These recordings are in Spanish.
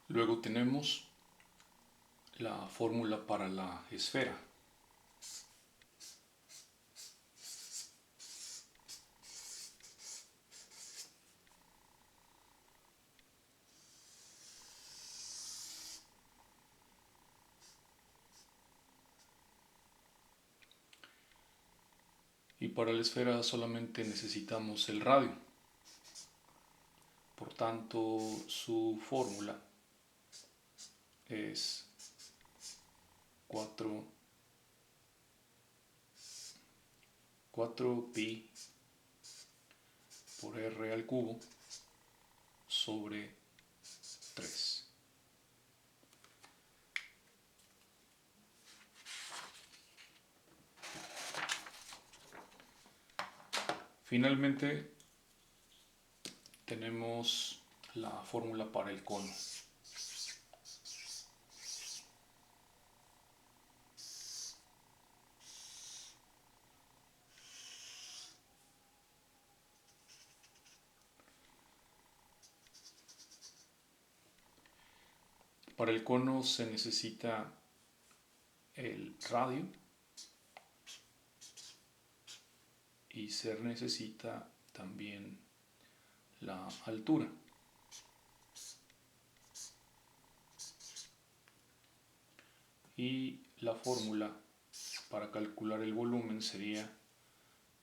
Luego tenemos la fórmula para la esfera. Y para la esfera solamente necesitamos el radio. Por tanto, su fórmula es 4pi por r al cubo sobre 3. Finalmente tenemos la fórmula para el cono. Para el cono se necesita el radio y se necesita también la altura. Y la fórmula para calcular el volumen sería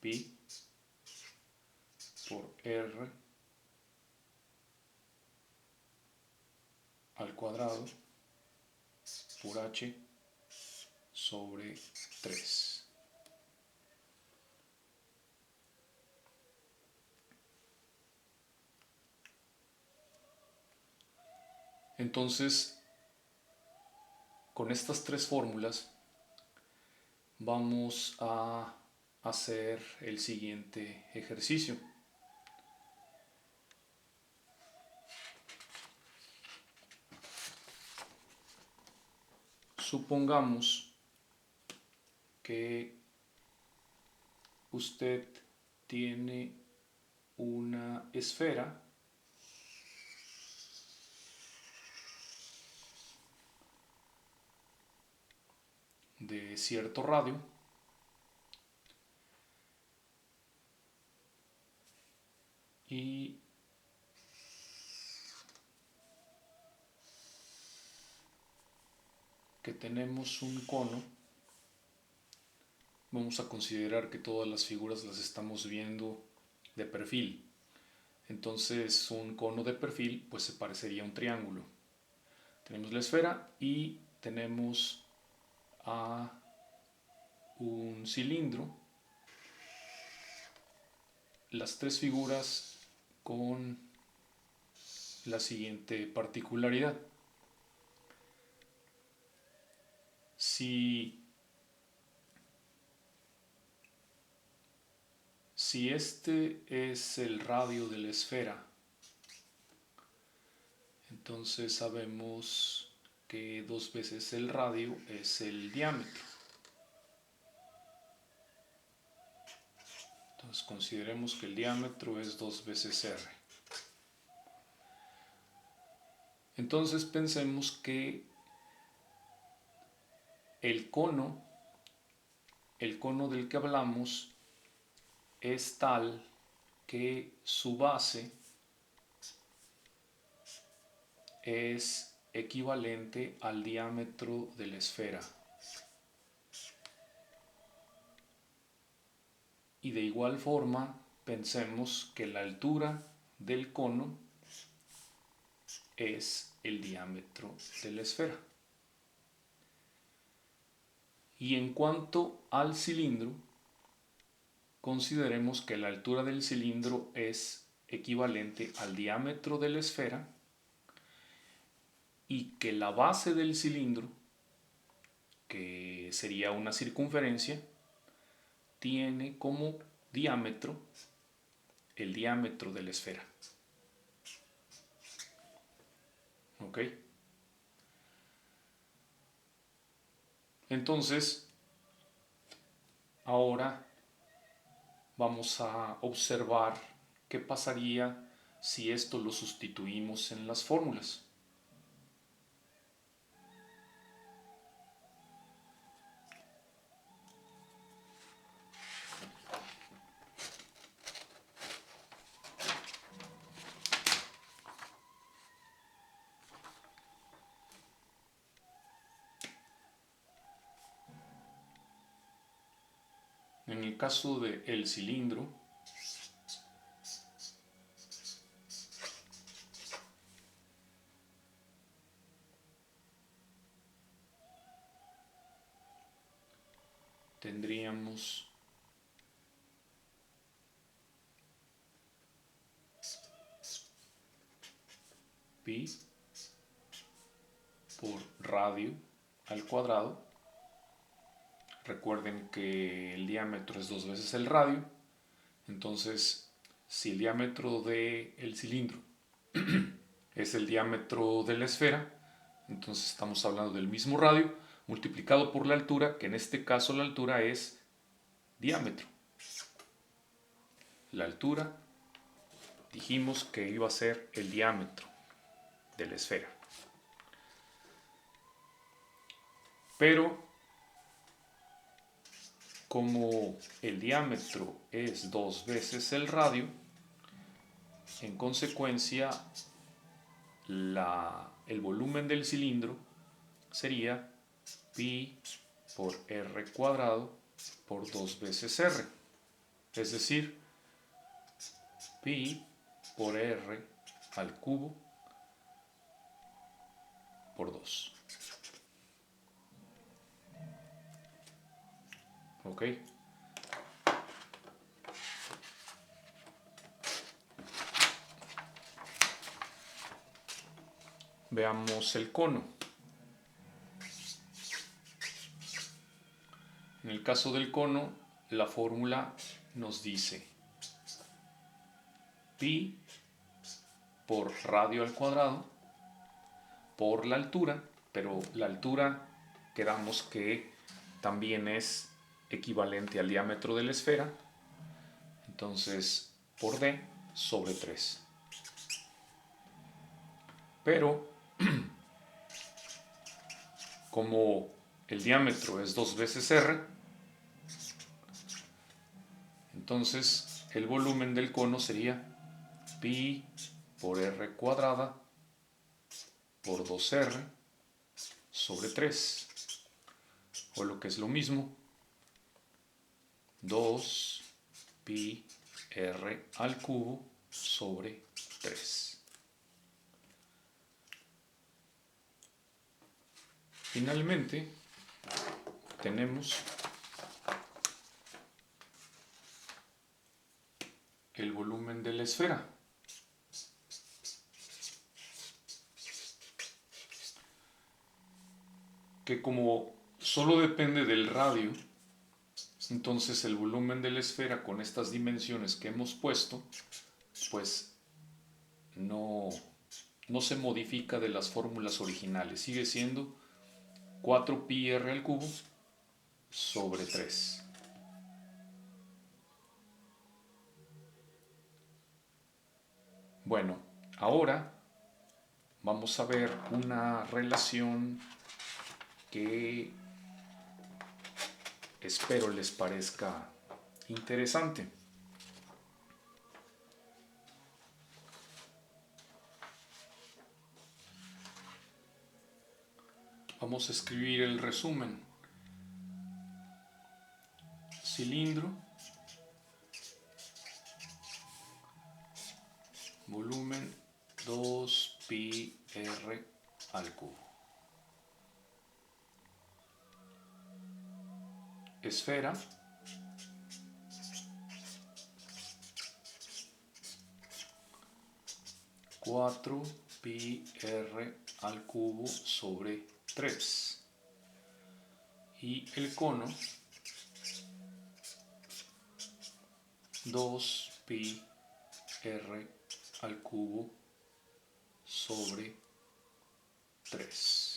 pi por r al cuadrado por h sobre 3. Entonces, con estas tres fórmulas vamos a hacer el siguiente ejercicio. Supongamos que usted tiene una esfera de cierto radio y que tenemos un cono. Vamos a considerar que todas las figuras las estamos viendo de perfil. Entonces un cono de perfil pues se parecería a un triángulo. Tenemos la esfera y tenemos a un cilindro. Las tres figuras con la siguiente particularidad. Si este es el radio de la esfera, entonces sabemos que 2 veces el radio es el diámetro. Entonces consideremos que el diámetro es 2 veces r. Entonces pensemos que el cono del que hablamos es tal que su base es equivalente al diámetro de la esfera. Y de igual forma, pensemos que la altura del cono es el diámetro de la esfera. Y en cuanto al cilindro, consideremos que la altura del cilindro es equivalente al diámetro de la esfera y que la base del cilindro, que sería una circunferencia, tiene como diámetro el diámetro de la esfera. ¿Ok? Entonces, ahora vamos a observar qué pasaría si esto lo sustituimos en las fórmulas. el caso del cilindro, tendríamos pi por radio al cuadrado. Recuerden que el diámetro es 2 veces el radio. Entonces, si el diámetro del cilindro es el diámetro de la esfera, entonces estamos hablando del mismo radio multiplicado por la altura, que en este caso la altura es diámetro. La altura dijimos que iba a ser el diámetro de la esfera. Pero como el diámetro es 2 veces el radio, en consecuencia el volumen del cilindro sería pi por r cuadrado por 2 veces r. Es decir, pi por r al cubo por 2. ¿Ok? Veamos el cono. En el caso del cono, la fórmula nos dice pi por radio al cuadrado por la altura, pero la altura quedamos que también es equivalente al diámetro de la esfera, entonces por d sobre 3. Pero como el diámetro es 2 veces r, entonces el volumen del cono sería pi por r cuadrada por 2r sobre 3, o lo que es lo mismo, 2 pi r al cubo sobre 3. Finalmente, tenemos el volumen de la esfera. Que como solo depende del radio, entonces el volumen de la esfera con estas dimensiones que hemos puesto, pues no se modifica de las fórmulas originales. Sigue siendo 4 pi r al cubo sobre 3. Bueno, ahora vamos a ver una relación que espero les parezca interesante. Vamos a escribir el resumen. Cilindro, volumen 2 pi r al cubo. Esfera, cuatro pi r al cubo sobre 3. Y el cono, 2 pi r al cubo sobre 3.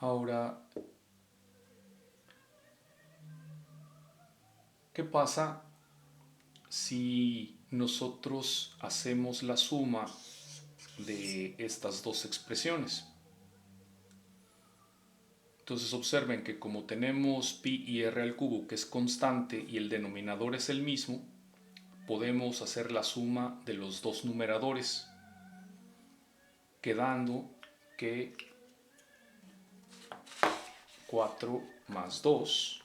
Ahora, ¿qué pasa si nosotros hacemos la suma de estas dos expresiones? Entonces observen que como tenemos pi y r al cubo, que es constante, y el denominador es el mismo, podemos hacer la suma de los dos numeradores, quedando que 4 más 2.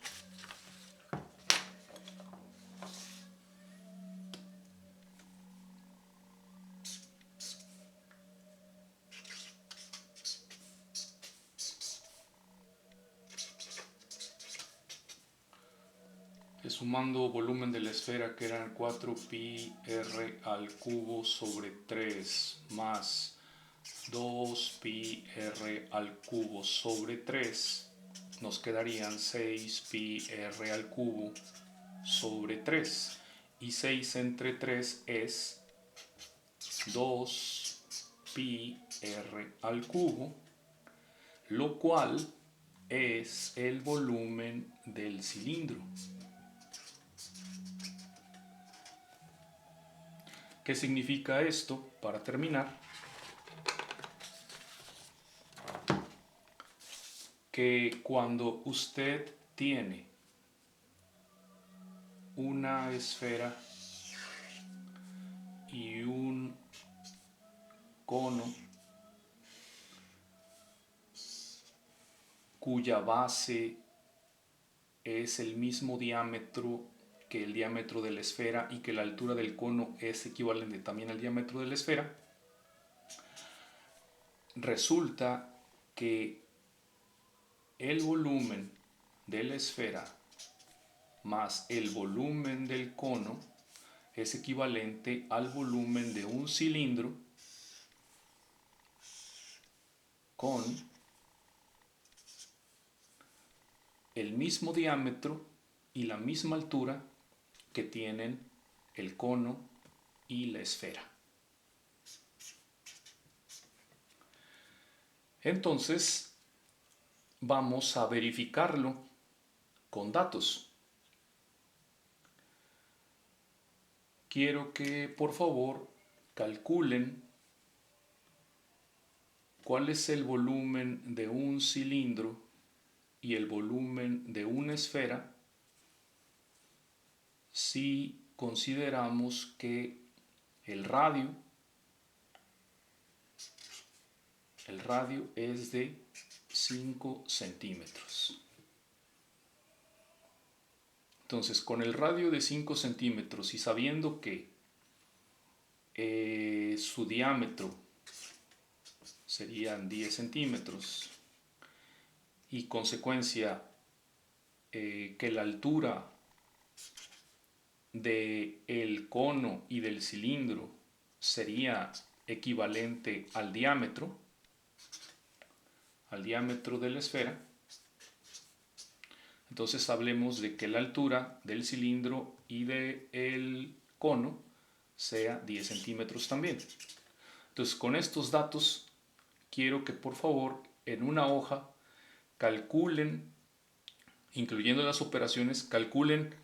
Sumando volumen de la esfera, que eran 4πr al cubo sobre 3 más 2πr al cubo sobre 3, nos quedarían 6πr al cubo sobre 3. Y 6 entre 3 es 2πr al cubo, lo cual es el volumen del cilindro. ¿Qué significa esto? Para terminar, que cuando usted tiene una esfera y un cono cuya base es el mismo diámetro que el diámetro de la esfera y que la altura del cono es equivalente también al diámetro de la esfera, resulta que el volumen de la esfera más el volumen del cono es equivalente al volumen de un cilindro con el mismo diámetro y la misma altura que tienen el cono y la esfera. Entonces, vamos a verificarlo con datos. Quiero que por favor calculen cuál es el volumen de un cilindro y el volumen de una esfera si consideramos que el radio es de 5 centímetros. Entonces, con el radio de 5 centímetros y sabiendo que su diámetro serían 10 centímetros y consecuencia que la altura del cono y del cilindro sería equivalente al diámetro de la esfera, entonces hablemos de que la altura del cilindro y del cono sea 10 centímetros también. Entonces, con estos datos quiero que por favor en una hoja calculen, incluyendo las operaciones, calculen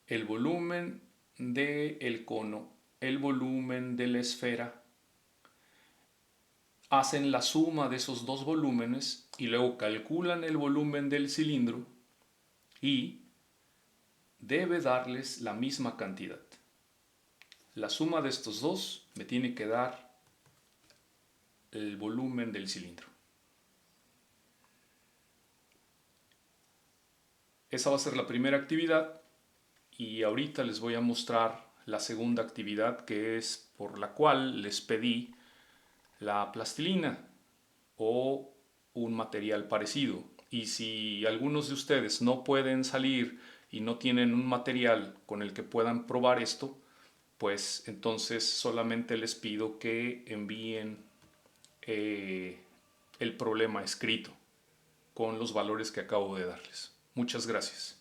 el volumen del cono, el volumen de la esfera, hacen la suma de esos dos volúmenes y luego calculan el volumen del cilindro y debe darles la misma cantidad. La suma de estos dos me tiene que dar el volumen del cilindro. Esa va a ser la primera actividad y ahorita les voy a mostrar la segunda actividad, que es por la cual les pedí la plastilina o un material parecido. Y si algunos de ustedes no pueden salir y no tienen un material con el que puedan probar esto, pues entonces solamente les pido que envíen el problema escrito con los valores que acabo de darles. Muchas gracias.